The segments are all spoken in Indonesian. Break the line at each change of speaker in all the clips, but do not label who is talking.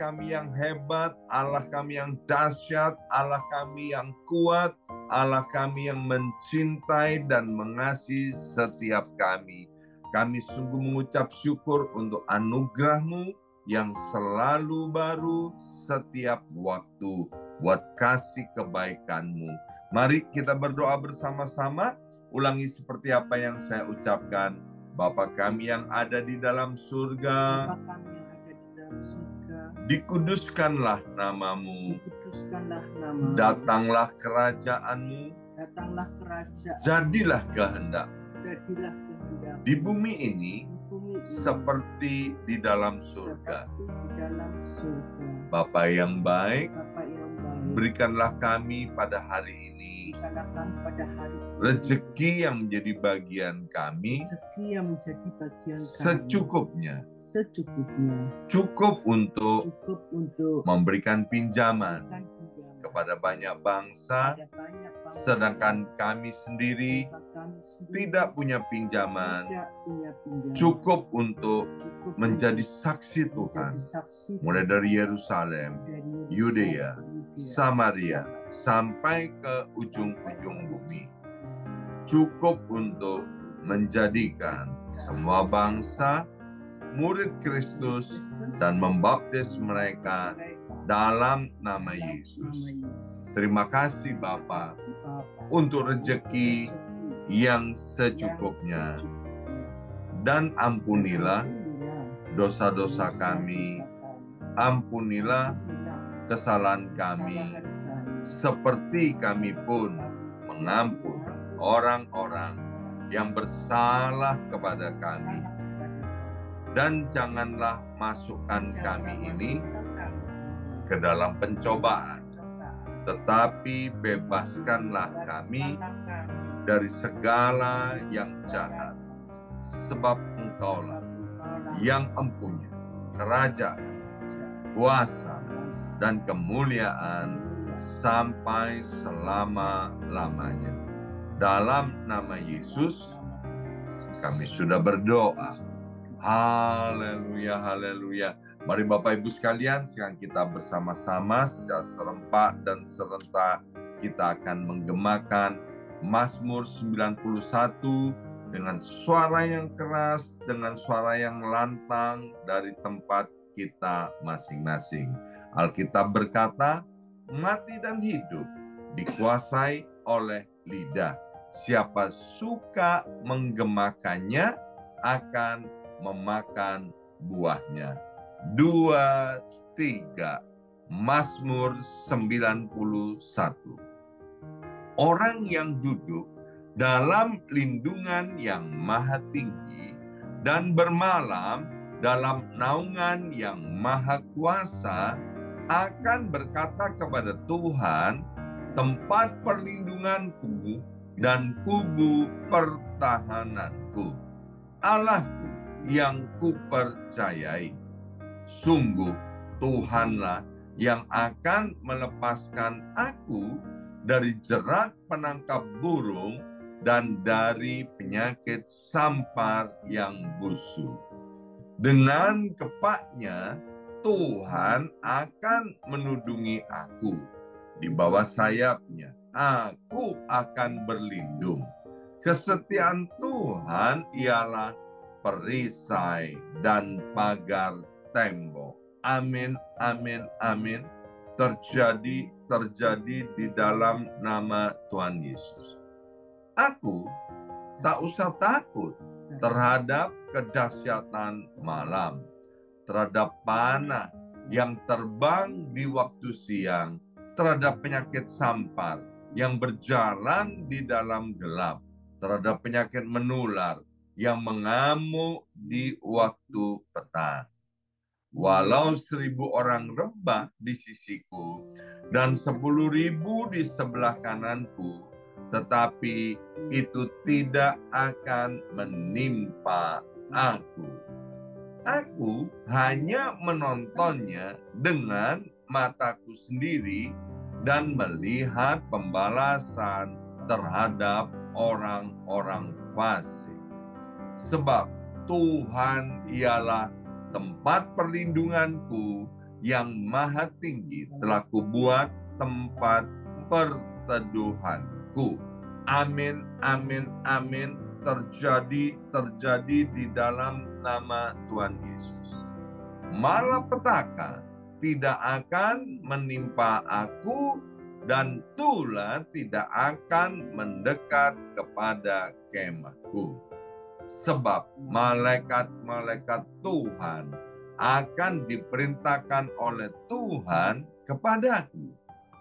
kami yang hebat, Allah kami yang dahsyat, Allah kami yang kuat, Allah kami yang mencintai dan mengasihi setiap kami. Kami sungguh mengucap syukur untuk anugerah-Mu yang selalu baru setiap waktu, buat kasih kebaikan-Mu. Mari kita berdoa bersama-sama, ulangi seperti apa yang saya ucapkan. Bapa kami yang ada di dalam surga, dikuduskanlah nama-Mu, datanglah kerajaan-Mu, jadilah kehendak di bumi ini seperti di dalam surga. Bapa yang baik, berikanlah kami pada hari ini rezeki yang menjadi bagian kami secukupnya. Cukup untuk memberikan pinjaman kepada banyak bangsa, sedangkan kami sendiri tidak punya pinjaman, cukup untuk menjadi saksi Tuhan, mulai dari Yerusalem, Yudea, Samaria, sampai ke ujung-ujung bumi. Cukup untuk menjadikan semua bangsa murid Kristus dan membaptis mereka dalam nama Yesus. Terima kasih Bapa untuk rezeki yang secukupnya. Dan ampunilah dosa-dosa kami, ampunilah kesalahan kami, seperti kami pun mengampuni orang-orang yang bersalah kepada kami. Dan janganlah masukkan kami ini ke dalam pencobaan, tetapi bebaskanlah kami dari segala yang jahat. Sebab Engkaulah yang empunya kerajaan, kuasa, dan kemuliaan sampai selama-lamanya. Dalam nama Yesus kami sudah berdoa. Haleluya, haleluya. Mari Bapak Ibu sekalian, sekarang kita bersama-sama secara serempak dan serentak kita akan menggemakan Mazmur 91 dengan suara yang keras, dengan suara yang lantang dari tempat kita masing-masing. Alkitab berkata, mati dan hidup dikuasai oleh lidah. Siapa suka menggemakannya akan memakan buahnya. 2, 3, Mazmur 91. Orang yang duduk dalam lindungan yang maha tinggi dan bermalam dalam naungan yang maha kuasa akan berkata kepada Tuhan, tempat perlindunganku dan kubu pertahananku, Allahku yang kupercayai. Sungguh Tuhanlah yang akan melepaskan aku dari jerat penangkap burung dan dari penyakit sampar yang busuk. Dengan kepaknya Tuhan akan menudungi aku. Di bawah sayapnya aku akan berlindung. Kesetiaan Tuhan ialah perisai dan pagar tembok. Amin, amin, amin. Terjadi di dalam nama Tuhan Yesus. Aku tak usah takut terhadap kedahsyatan malam, terhadap panah yang terbang di waktu siang, terhadap penyakit sampar yang berjalan di dalam gelap, terhadap penyakit menular yang mengamuk di waktu petang. Walau 1.000 orang rebah di sisiku dan 10.000 di sebelah kananku, tetapi itu tidak akan menimpa aku. Aku hanya menontonnya dengan mataku sendiri dan melihat pembalasan terhadap orang-orang fasik. Sebab Tuhan ialah tempat perlindunganku yang maha tinggi telah kubuat tempat perteduhanku. Amin, amin, amin. Terjadi di dalam nama Tuhan Yesus. Malapetaka tidak akan menimpa aku, dan tulah tidak akan mendekat kepada kemahku. Sebab malaikat-malaikat Tuhan akan diperintahkan oleh Tuhan kepadaku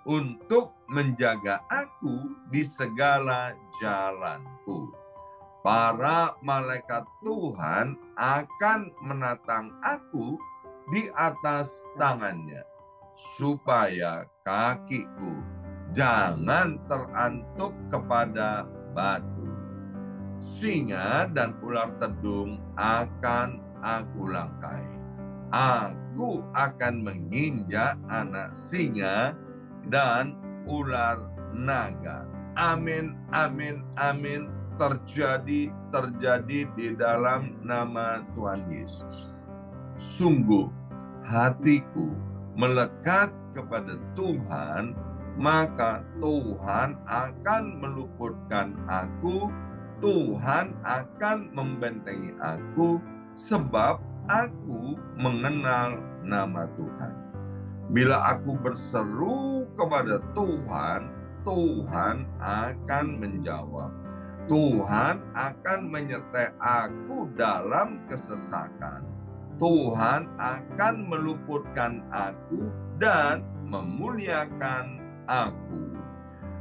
untuk menjaga aku di segala jalanku. Para malaikat Tuhan akan menatang aku di atas tangannya, supaya kakiku jangan terantuk kepada batu. Singa dan ular tedung akan aku langkai. Aku akan menginjak anak singa dan ular naga. Amin, amin, amin. Terjadi di dalam nama Tuhan Yesus. Sungguh hatiku melekat kepada Tuhan, maka Tuhan akan meluputkan aku, Tuhan akan membentengi aku, sebab aku mengenal nama Tuhan. Bila aku berseru kepada Tuhan, Tuhan akan menjawab. Tuhan akan menyertai aku dalam kesesakan. Tuhan akan meluputkan aku dan memuliakan aku.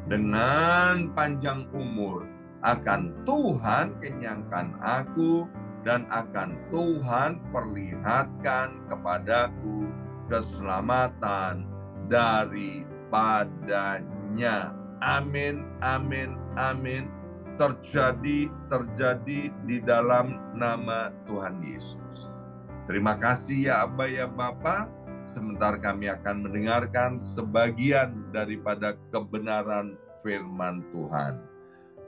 Dengan panjang umur akan Tuhan kenyangkan aku, dan akan Tuhan perlihatkan kepadaku keselamatan daripadanya. Amin, amin, amin. Terjadi di dalam nama Tuhan Yesus. Terima kasih ya Aba ya Bapa. Sebentar kami akan mendengarkan sebagian daripada kebenaran firman Tuhan.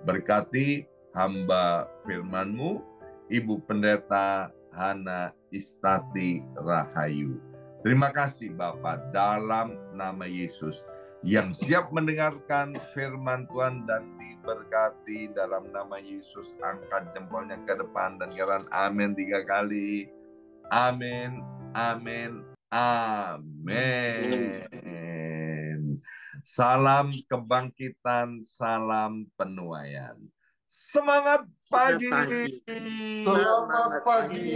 Berkati hamba firman-Mu, Ibu Pendeta Hana Istati Rahayu. Terima kasih Bapak, dalam nama Yesus, yang siap mendengarkan firman Tuhan dan diberkati dalam nama Yesus. Angkat jempolnya ke depan dan katakan amin 3 kali. Amin, amin, amin. Salam kebangkitan, salam penuaian. Semangat pagi.
Selamat pagi.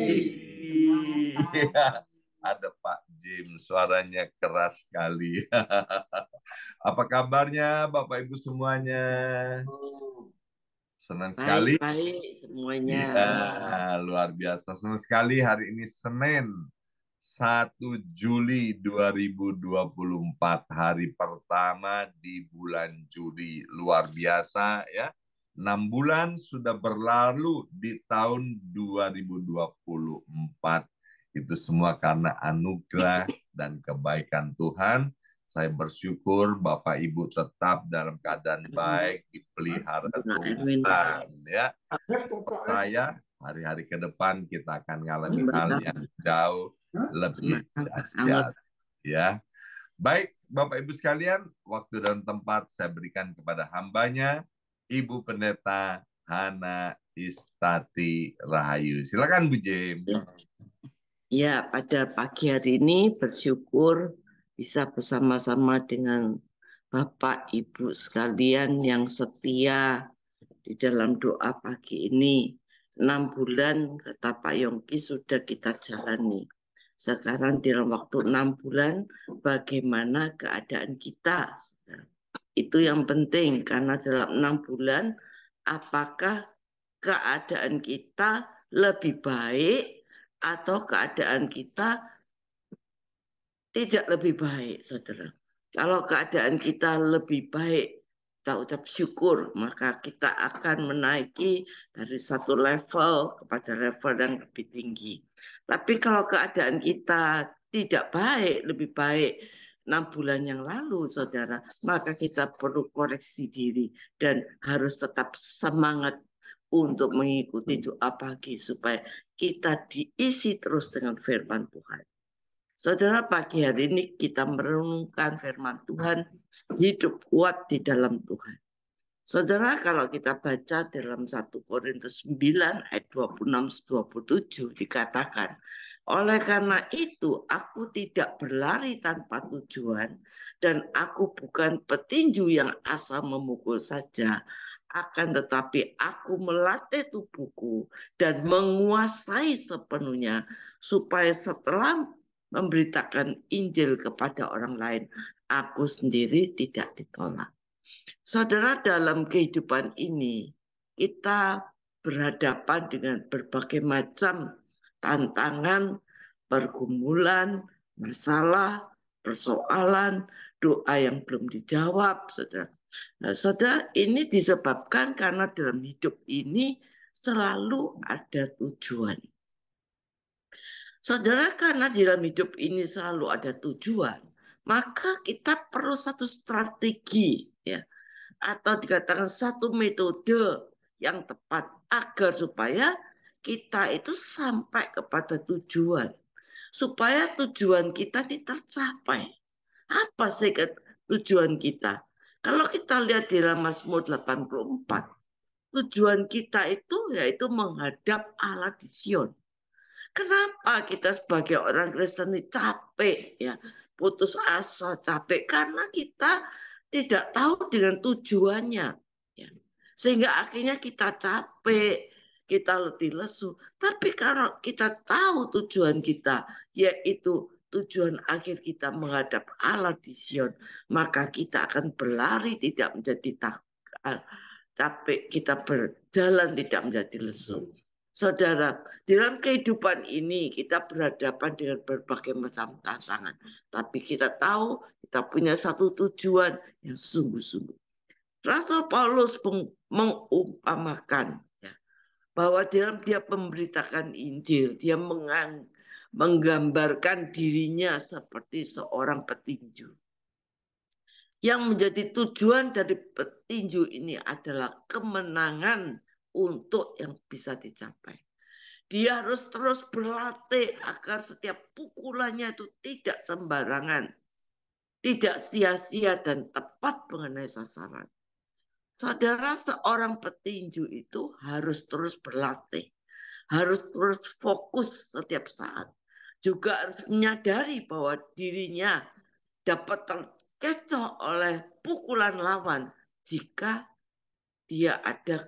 Ada Pak Jim, suaranya keras sekali. Apa kabarnya Bapak Ibu semuanya? Senang sekali.
Baik semuanya.
Ya, luar biasa. Senang sekali hari ini Senin 1 Juli 2024, hari pertama di bulan Juli. Luar biasa ya. 6 bulan sudah berlalu di tahun 2024. Itu semua karena anugerah dan kebaikan Tuhan. Saya bersyukur Bapak Ibu tetap dalam keadaan baik, dipelihara Tuhan ya. Saya hari-hari ke depan kita akan mengalami hal yang jauh lebih dahsyat ya. Baik Bapak Ibu sekalian, waktu dan tempat saya berikan kepada hambanya, Ibu Pendeta Hana Istati Rahayu. Silakan Bu Jim.
Ya, pada pagi hari ini bersyukur bisa bersama-sama dengan Bapak Ibu sekalian yang setia di dalam doa pagi ini. 6 bulan kata Pak Yongki sudah kita jalani. Sekarang dalam waktu 6 bulan bagaimana keadaan kita? Itu yang penting, karena dalam 6 bulan apakah keadaan kita lebih baik atau keadaan kita tidak lebih baik, saudara. Kalau keadaan kita lebih baik, kita ucap syukur, maka kita akan menaiki dari satu level kepada level yang lebih tinggi. Tapi kalau keadaan kita tidak baik, lebih baik 6 bulan yang lalu, saudara, maka kita perlu koreksi diri dan harus tetap semangat untuk mengikuti doa pagi supaya kita diisi terus dengan firman Tuhan. Saudara, pagi hari ini kita merenungkan firman Tuhan, hidup kuat di dalam Tuhan. Saudara, kalau kita baca dalam 1 Korintus 9 ayat 26-27 dikatakan, oleh karena itu aku tidak berlari tanpa tujuan dan aku bukan petinju yang asal memukul saja, akan tetapi aku melatih tubuhku dan menguasai sepenuhnya supaya setelah memberitakan Injil kepada orang lain, aku sendiri tidak ditolak. Saudara, dalam kehidupan ini kita berhadapan dengan berbagai macam tantangan, pergumulan, masalah, persoalan, doa yang belum dijawab, saudara. Nah, saudara, ini disebabkan karena dalam hidup ini selalu ada tujuan. Saudara, karena dalam hidup ini selalu ada tujuan, maka kita perlu satu strategi, ya, atau dikatakan satu metode yang tepat agar supaya kita itu sampai kepada tujuan, supaya tujuan kita ini tercapai. Apa sih tujuan kita? Kalau kita lihat di dalam Mazmur 84, tujuan kita itu yaitu menghadap Allah di Sion. Kenapa kita sebagai orang Kristen ini capek, ya, putus asa, capek karena kita tidak tahu dengan tujuannya, ya. Sehingga akhirnya kita capek, kita letih lesu. Tapi kalau kita tahu tujuan kita, yaitu tujuan akhir kita menghadap Allah di Sion, maka kita akan berlari tidak menjadi capek, kita berjalan tidak menjadi lesu. Saudara, dalam kehidupan ini kita berhadapan dengan berbagai macam tantangan. Tapi kita tahu kita punya satu tujuan yang sungguh-sungguh. Rasul Paulus mengumpamakan, ya, bahwa dalam dia memberitakan Injil, dia menggambarkan dirinya seperti seorang petinju. Yang menjadi tujuan dari petinju ini adalah kemenangan untuk yang bisa dicapai. Dia harus terus berlatih agar setiap pukulannya itu tidak sembarangan, tidak sia-sia dan tepat mengenai sasaran. Saudara, seorang petinju itu harus terus berlatih, harus terus fokus setiap saat. Juga harus menyadari bahwa dirinya dapat terkecoh oleh pukulan lawan jika dia ada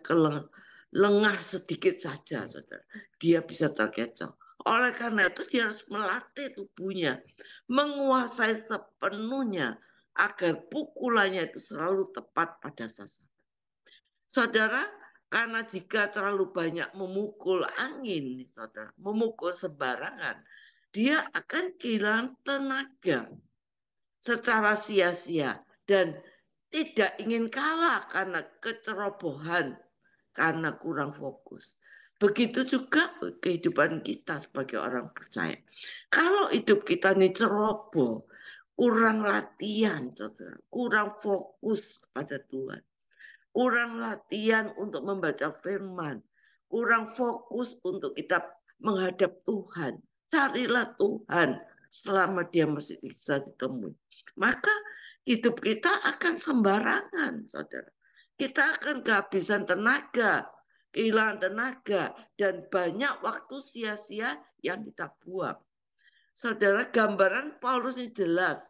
lengah sedikit saja, saudara. Dia bisa terkecoh. Oleh karena itu dia harus melatih tubuhnya, menguasai sepenuhnya agar pukulannya itu selalu tepat pada sasaran. Saudara, karena jika terlalu banyak memukul angin, saudara, memukul sembarangan, dia akan kehilangan tenaga secara sia-sia dan tidak ingin kalah karena kecerobohan, karena kurang fokus. Begitu juga kehidupan kita sebagai orang percaya. Kalau hidup kita ini ceroboh, kurang latihan, saudara, kurang fokus pada Tuhan, kurang latihan untuk membaca firman, kurang fokus untuk kita menghadap Tuhan, carilah Tuhan selama dia masih bisa ditemui. Maka hidup kita akan sembarangan, saudara. Kita akan kehabisan tenaga, kehilangan tenaga, dan banyak waktu sia-sia yang kita buang. Saudara, gambaran Paulus ini jelas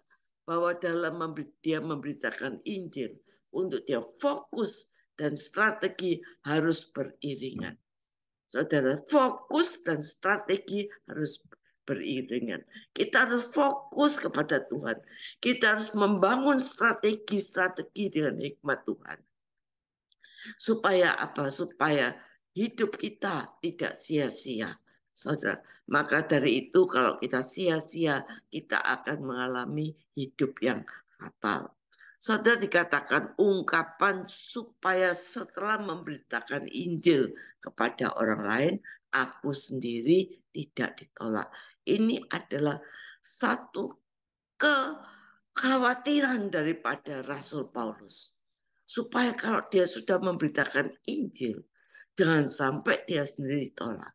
bahwa dalam dia memberitakan Injil, untuk dia fokus dan strategi harus beriringan. Saudara, fokus dan strategi harus beriringan. Kita harus fokus kepada Tuhan. Kita harus membangun strategi-strategi dengan hikmat Tuhan. Supaya apa? Supaya hidup kita tidak sia-sia. Saudara, maka dari itu kalau kita sia-sia, kita akan mengalami hidup yang fatal. Saudara, dikatakan ungkapan supaya setelah memberitakan Injil kepada orang lain, aku sendiri tidak ditolak. Ini adalah satu kekhawatiran daripada Rasul Paulus. Supaya kalau dia sudah memberitakan Injil, jangan sampai dia sendiri ditolak.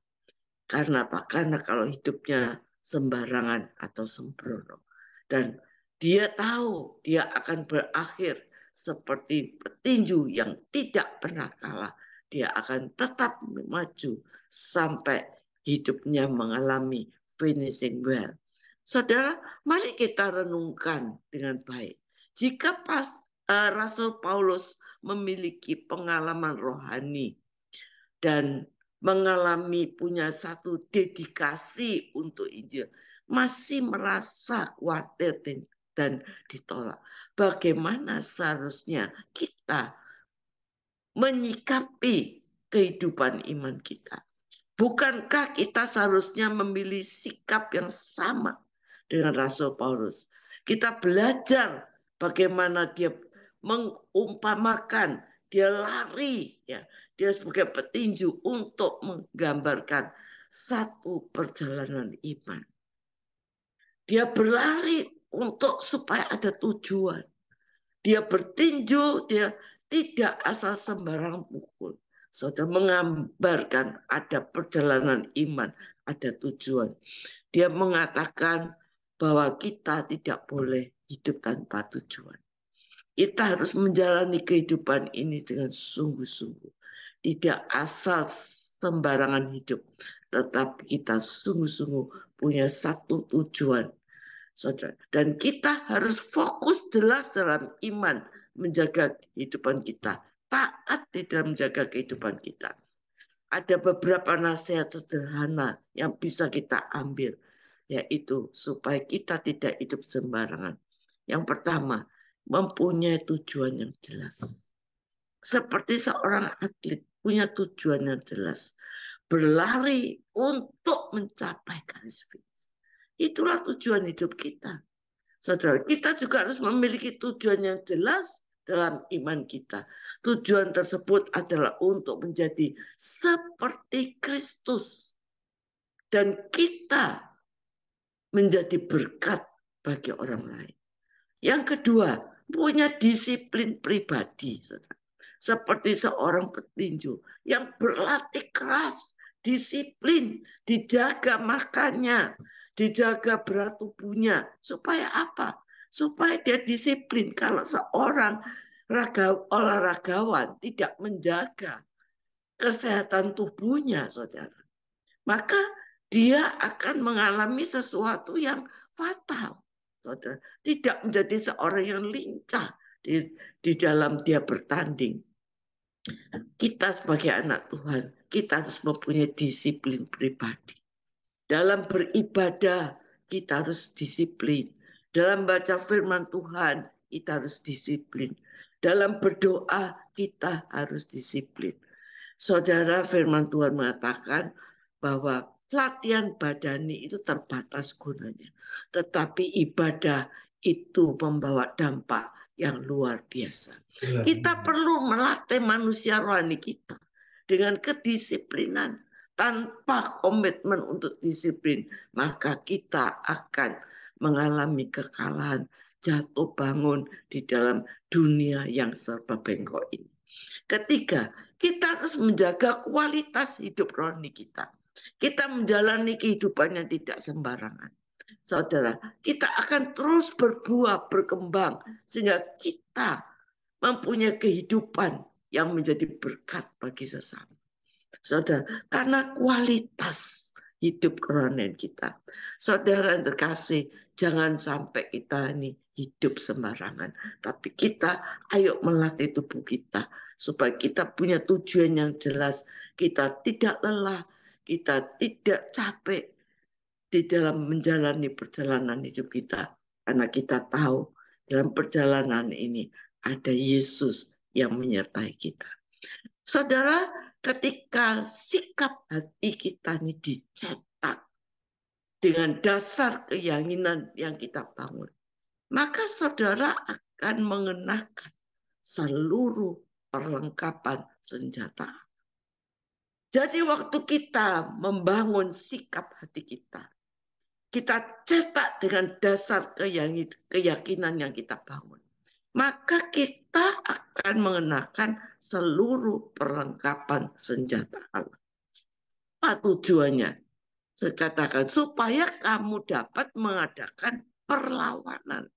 Karena apa? Karena kalau hidupnya sembarangan atau sembrono. Dan dia tahu dia akan berakhir seperti petinju yang tidak pernah kalah. Dia akan tetap maju sampai hidupnya mengalami finishing well. Saudara, mari kita renungkan dengan baik. Jika Rasul Paulus memiliki pengalaman rohani dan mengalami punya satu dedikasi untuk Injil, masih merasa khawatir dan ditolak. Bagaimana seharusnya kita menyikapi kehidupan iman kita? Bukankah kita seharusnya memilih sikap yang sama dengan Rasul Paulus? Kita belajar bagaimana dia mengumpamakan, dia lari, ya, dia sebagai petinju untuk menggambarkan satu perjalanan iman. Dia berlari untuk supaya ada tujuan. Dia bertinju, dia tidak asal sembarang pukul. Saudara, menggambarkan ada perjalanan iman, ada tujuan. Dia mengatakan bahwa kita tidak boleh hidup tanpa tujuan. Kita harus menjalani kehidupan ini dengan sungguh-sungguh. Tidak asal sembarangan hidup, tetapi kita sungguh-sungguh punya satu tujuan. Saudara. Dan kita harus fokus jelas dalam iman, menjaga kehidupan kita. Taat di dalam menjaga kehidupan kita. Ada beberapa nasihat sederhana yang bisa kita ambil, yaitu supaya kita tidak hidup sembarangan. Yang pertama, mempunyai tujuan yang jelas. Seperti seorang atlet punya tujuan yang jelas. Berlari untuk mencapai garis finish. Itulah tujuan hidup kita. Saudara, kita juga harus memiliki tujuan yang jelas dalam iman kita. Tujuan tersebut adalah untuk menjadi seperti Kristus. Dan kita menjadi berkat bagi orang lain. Yang kedua, punya disiplin pribadi. Saudara. Seperti seorang petinju yang berlatih keras, disiplin, dijaga makannya, dijaga berat tubuhnya. Supaya apa? Supaya dia disiplin. Kalau seorang olahragawan tidak menjaga kesehatan tubuhnya, saudara, maka dia akan mengalami sesuatu yang fatal. Saudara, tidak menjadi seorang yang lincah di dalam dia bertanding. Kita sebagai anak Tuhan, kita harus mempunyai disiplin pribadi. Dalam beribadah, kita harus disiplin. Dalam baca firman Tuhan, kita harus disiplin. Dalam berdoa, kita harus disiplin. Saudara, firman Tuhan mengatakan bahwa latihan badani itu terbatas gunanya. Tetapi ibadah itu membawa dampak yang luar biasa. Kita perlu melatih manusia rohani kita dengan kedisiplinan. Tanpa komitmen untuk disiplin, maka kita akan mengalami kekalahan, jatuh bangun di dalam dunia yang serba bengkok ini. Ketiga, kita harus menjaga kualitas hidup rohani kita. Kita menjalani kehidupan yang tidak sembarangan. Saudara, kita akan terus berbuah, berkembang, sehingga kita mempunyai kehidupan yang menjadi berkat bagi sesama. Saudara, karena kualitas hidup kerohanian kita. Saudara yang terkasih, jangan sampai kita ini hidup sembarangan. Tapi kita ayo melatih tubuh kita supaya kita punya tujuan yang jelas. Kita tidak lelah, kita tidak capek di dalam menjalani perjalanan hidup kita. Karena kita tahu dalam perjalanan ini ada Yesus yang menyertai kita. Saudara, ketika sikap hati kita ini dicetak dengan dasar keyakinan yang kita bangun, maka saudara akan mengenakan seluruh perlengkapan senjata. Jadi waktu kita membangun sikap hati kita cetak dengan dasar keyakinan yang kita bangun. Maka kita akan mengenakan seluruh perlengkapan senjata Allah. Apa tujuannya? Saya katakan supaya kamu dapat mengadakan perlawanan.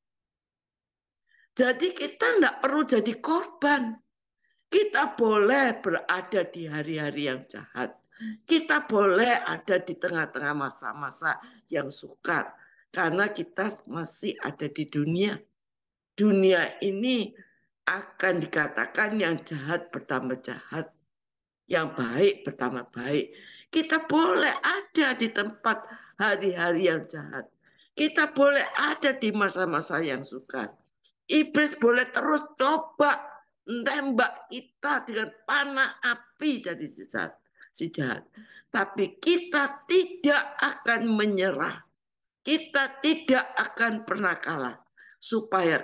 Jadi kita tidak perlu jadi korban. Kita boleh berada di hari-hari yang jahat. Kita boleh ada di tengah-tengah masa-masa yang sukar. Karena kita masih ada di dunia. Dunia ini akan dikatakan yang jahat bertambah jahat. Yang baik bertambah baik. Kita boleh ada di tempat hari-hari yang jahat. Kita boleh ada di masa-masa yang sukar. Iblis boleh terus coba nembak kita dengan panah api dari si jahat. Tapi kita tidak akan menyerah. Kita tidak akan pernah kalah. Supaya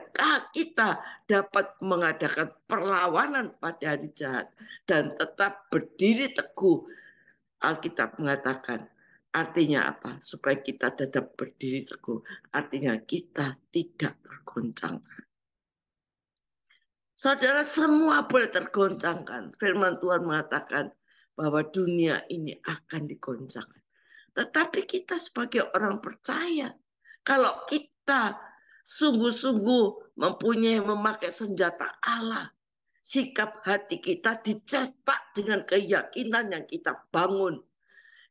kita dapat mengadakan perlawanan pada hari jahat. Dan tetap berdiri teguh. Alkitab mengatakan, artinya apa? Supaya kita tetap berdiri teguh. Artinya kita tidak tergoncangkan. Saudara, semua boleh tergoncangkan. Firman Tuhan mengatakan bahwa dunia ini akan digoncangkan. Tetapi kita sebagai orang percaya, kalau kita sungguh-sungguh memakai senjata Allah, sikap hati kita dicetak dengan keyakinan yang kita bangun.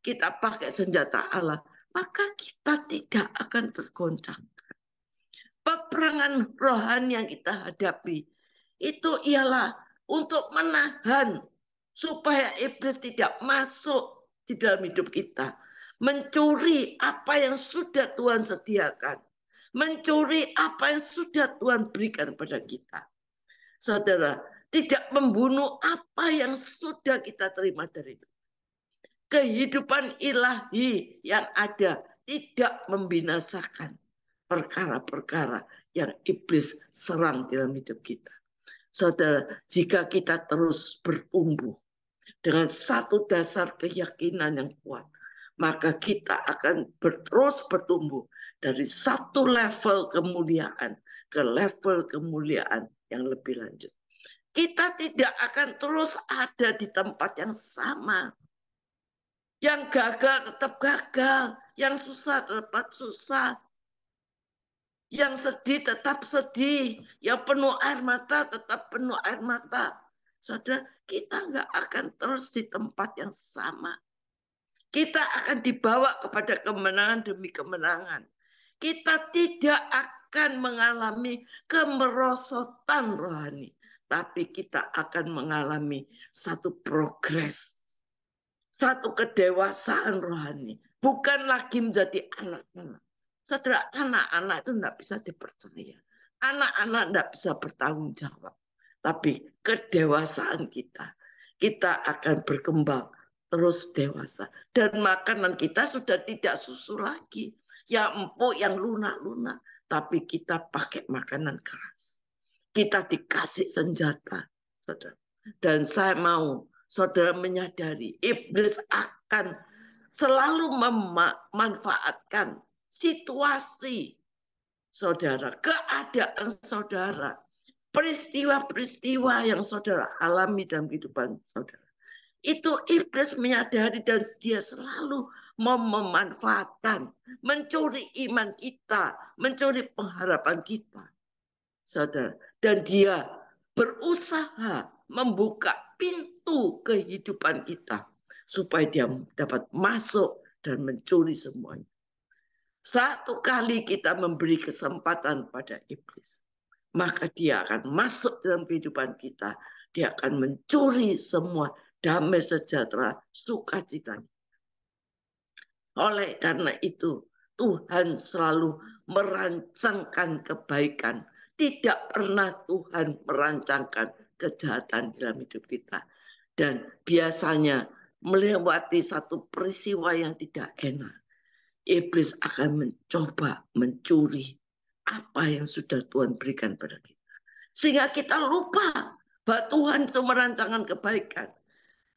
Kita pakai senjata Allah, maka kita tidak akan tergoncangkan. Peperangan rohani yang kita hadapi, itu ialah untuk menahan supaya iblis tidak masuk di dalam hidup kita. Mencuri apa yang sudah Tuhan sediakan. Mencuri apa yang sudah Tuhan berikan pada kita. Saudara, tidak membunuh apa yang sudah kita terima dari Tuhan. Kehidupan ilahi yang ada tidak membinasakan perkara-perkara yang iblis serang dalam hidup kita. Saudara, jika kita terus bertumbuh dengan satu dasar keyakinan yang kuat, maka kita akan terus bertumbuh dari satu level kemuliaan ke level kemuliaan yang lebih lanjut. Kita tidak akan terus ada di tempat yang sama. Yang gagal tetap gagal, yang susah tetap susah. Yang sedih tetap sedih, yang penuh air mata tetap penuh air mata. Saudara, kita nggak akan terus di tempat yang sama. Kita akan dibawa kepada kemenangan demi kemenangan. Kita tidak akan mengalami kemerosotan rohani, tapi kita akan mengalami satu progres, satu kedewasaan rohani. Bukan lagi menjadi anak-anak. Saudara, anak-anak itu tidak bisa dipercaya. Anak-anak tidak bisa bertanggung jawab. Tapi kedewasaan kita akan berkembang terus dewasa. Dan makanan kita sudah tidak susu lagi. Yang empuk, yang lunak-lunak. Tapi kita pakai makanan keras. Kita dikasih senjata. Saudara. Dan saya mau saudara menyadari iblis akan selalu memanfaatkan situasi saudara, keadaan saudara, peristiwa-peristiwa yang saudara alami dalam kehidupan saudara. Itu iblis menyadari dan dia selalu memanfaatkan, mencuri iman kita, mencuri pengharapan kita. Saudara, dan dia berusaha membuka pintu kehidupan kita supaya dia dapat masuk dan mencuri semuanya. Satu kali kita memberi kesempatan pada iblis, maka dia akan masuk dalam kehidupan kita. Dia akan mencuri semua damai sejahtera, sukacita. Oleh karena itu, Tuhan selalu merancangkan kebaikan. Tidak pernah Tuhan merancangkan kejahatan dalam hidup kita. Dan biasanya melewati satu peristiwa yang tidak enak, iblis akan mencoba mencuri apa yang sudah Tuhan berikan pada kita. Sehingga kita lupa bahwa Tuhan itu merancangkan kebaikan.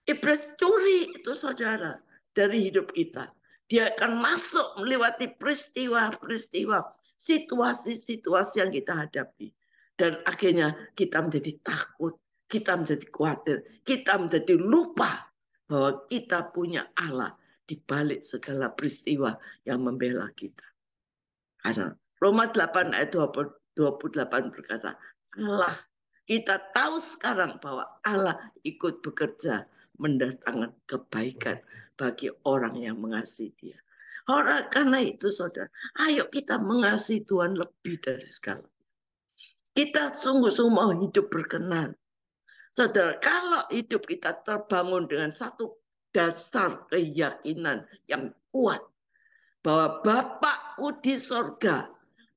Iblis curi itu saudara dari hidup kita. Dia akan masuk melewati peristiwa-peristiwa, situasi-situasi yang kita hadapi. Dan akhirnya kita menjadi takut, kita menjadi khawatir, kita menjadi lupa bahwa kita punya Allah di balik segala peristiwa yang membela kita. Karena Roma 8 ayat 28 berkata, Allah, kita tahu sekarang bahwa Allah ikut bekerja mendatangkan kebaikan bagi orang yang mengasihi Dia. Karena itu saudara, ayo kita mengasihi Tuhan lebih dari segala. Kita sungguh-sungguh mau hidup berkenan. Saudara, kalau hidup kita terbangun dengan satu dasar keyakinan yang kuat, bahwa Bapakku di sorga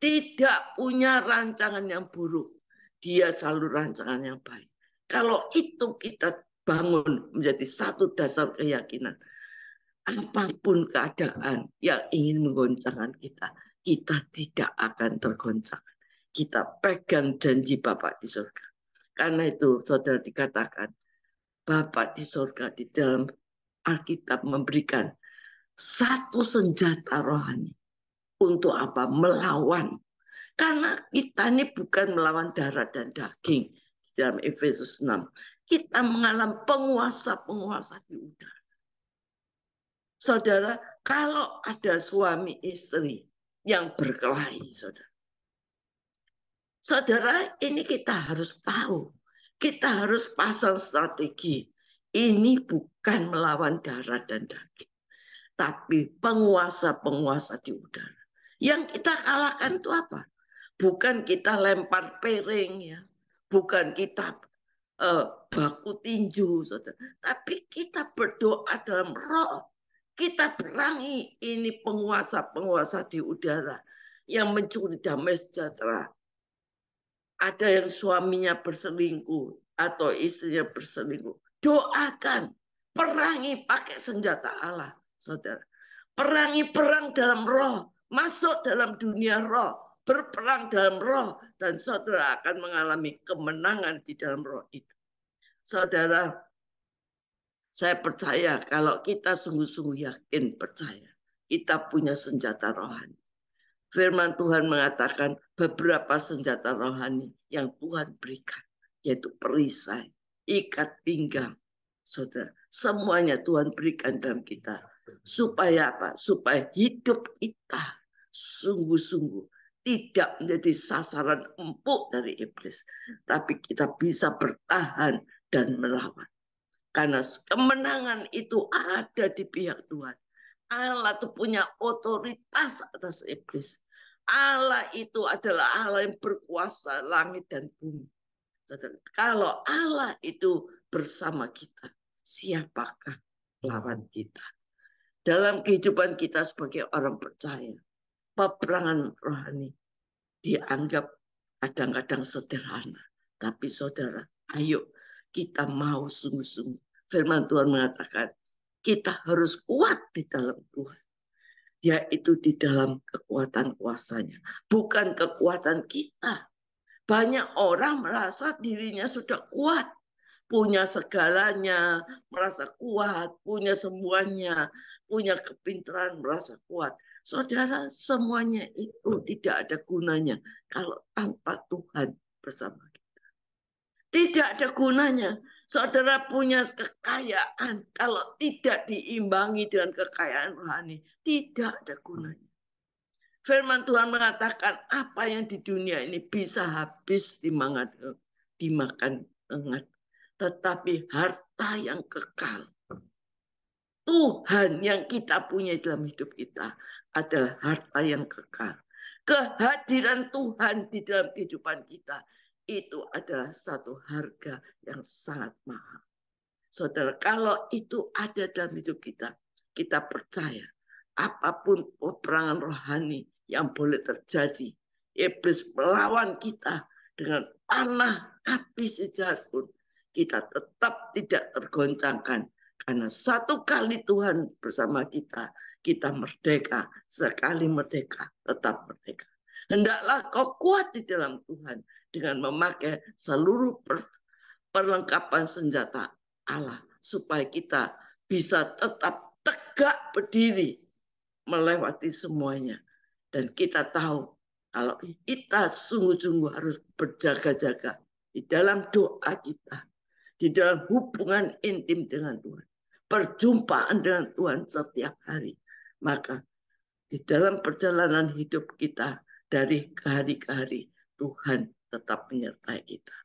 tidak punya rancangan yang buruk. Dia selalu rancangan yang baik. Kalau itu kita bangun menjadi satu dasar keyakinan, apapun keadaan yang ingin menggoncangkan kita, kita tidak akan tergoncang. Kita pegang janji Bapak di surga. Karena itu saudara dikatakan, Bapak di surga di dalam Alkitab memberikan satu senjata rohani. Untuk apa? Melawan. Karena kita ini bukan melawan darah dan daging. Di dalam Efesus 6. Kita mengalami penguasa-penguasa di udara. Saudara, kalau ada suami istri yang berkelahi, saudara. Saudara, ini kita harus tahu. Kita harus pasang strategi. Ini bukan melawan darah dan daging. Tapi penguasa-penguasa di udara. Yang kita kalahkan itu apa? Bukan kita lempar piring ya. Bukan kita baku tinju. Saudara. Tapi kita berdoa dalam roh. Kita perangi ini penguasa-penguasa di udara. Yang mencuri damai sejahtera. Ada yang suaminya berselingkuh atau istrinya berselingkuh. Doakan, perangi pakai senjata Allah, saudara. Perangi perang dalam roh, masuk dalam dunia roh, berperang dalam roh, dan saudara akan mengalami kemenangan di dalam roh itu. Saudara, saya percaya kalau kita sungguh-sungguh yakin percaya, kita punya senjata rohani. Firman Tuhan mengatakan beberapa senjata rohani yang Tuhan berikan, yaitu perisai, ikat pinggang. Saudara, semuanya Tuhan berikan dalam kita. Supaya apa? Supaya hidup kita sungguh-sungguh tidak menjadi sasaran empuk dari iblis. Tapi kita bisa bertahan dan melawan. Karena kemenangan itu ada di pihak Tuhan. Allah itu punya otoritas atas iblis. Allah itu adalah Allah yang berkuasa langit dan bumi. Kalau Allah itu bersama kita, siapakah lawan kita? Dalam kehidupan kita sebagai orang percaya, peperangan rohani dianggap kadang-kadang sederhana. Tapi saudara, ayo kita mau sungguh-sungguh. Firman Tuhan mengatakan, kita harus kuat di dalam Tuhan. Yaitu di dalam kekuatan kuasanya. Bukan kekuatan kita. Banyak orang merasa dirinya sudah kuat. Punya segalanya, merasa kuat. Punya semuanya, punya kepintaran, merasa kuat. Saudara, semuanya itu tidak ada gunanya kalau tanpa Tuhan bersama kita. Tidak ada gunanya. Saudara punya kekayaan, kalau tidak diimbangi dengan kekayaan rohani, tidak ada gunanya. Firman Tuhan mengatakan apa yang di dunia ini bisa habis dimakan hangat. Tetapi harta yang kekal, Tuhan yang kita punya dalam hidup kita adalah harta yang kekal. Kehadiran Tuhan di dalam kehidupan kita itu adalah satu harga yang sangat mahal. Saudara, kalau itu ada dalam hidup kita, kita percaya apapun peperangan rohani yang boleh terjadi, iblis melawan kita dengan panah api sejahat pun, kita tetap tidak tergoncangkan. Karena satu kali Tuhan bersama kita, kita merdeka. Sekali merdeka, tetap merdeka. Hendaklah kau kuat di dalam Tuhan dengan memakai seluruh perlengkapan senjata Allah supaya kita bisa tetap tegak berdiri melewati semuanya. Dan kita tahu kalau kita sungguh-sungguh harus berjaga-jaga di dalam doa kita, di dalam hubungan intim dengan Tuhan. perjumpaan dengan Tuhan setiap hari. Maka di dalam perjalanan hidup kita dari hari ke hari, Tuhan tetap menyertai kita.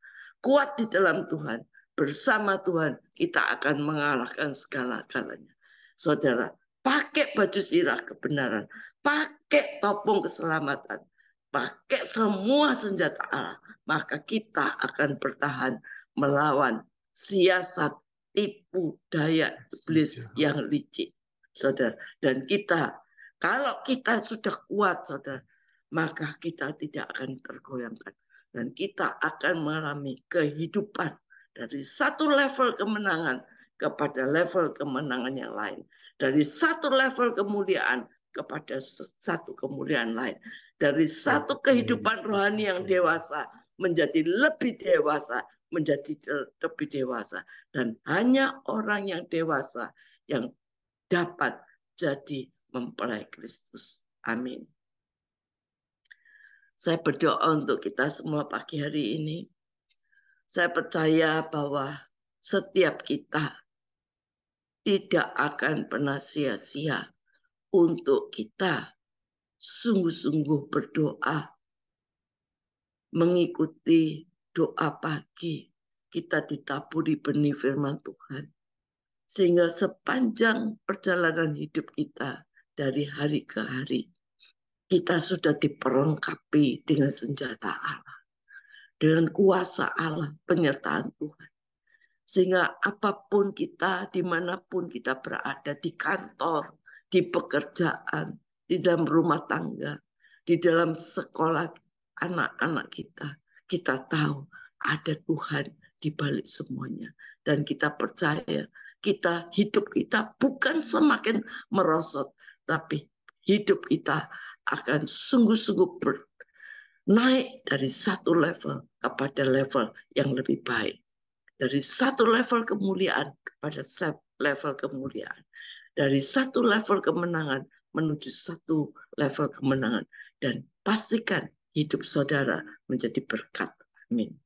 Kuat di dalam Tuhan, bersama Tuhan kita akan mengalahkan segala-galanya. Saudara, pakai baju sirah kebenaran, pakai topeng keselamatan, pakai semua senjata Allah, maka kita akan bertahan melawan siasat tipu daya iblis yang licik. Saudara, dan kita, kalau kita sudah kuat, saudara, maka kita tidak akan tergoyangkan. Dan kita akan mengalami kehidupan dari satu level kemenangan kepada level kemenangan yang lain. Dari satu level kemuliaan kepada satu kemuliaan lain. Dari satu kehidupan rohani yang dewasa menjadi lebih dewasa, menjadi lebih dewasa. Dan hanya orang yang dewasa yang dapat jadi mempelai Kristus. Amin. Saya berdoa untuk kita semua pagi hari ini. Saya percaya bahwa setiap kita tidak akan pernah sia-sia untuk kita sungguh-sungguh berdoa, mengikuti doa pagi, kita ditaburi benih firman Tuhan. Sehingga sepanjang perjalanan hidup kita dari hari ke hari, kita sudah diperlengkapi dengan senjata Allah, dengan kuasa Allah, penyertaan Tuhan. Sehingga apapun kita, dimanapun kita berada, di kantor, di pekerjaan, di dalam rumah tangga, di dalam sekolah anak-anak kita tahu ada Tuhan di balik semuanya. Dan kita percaya, hidup kita bukan semakin merosot, tapi hidup kita akan sungguh-sungguh naik dari satu level kepada level yang lebih baik. Dari satu level kemuliaan kepada level kemuliaan. Dari satu level kemenangan menuju satu level kemenangan. Dan pastikan hidup saudara menjadi berkat. Amin.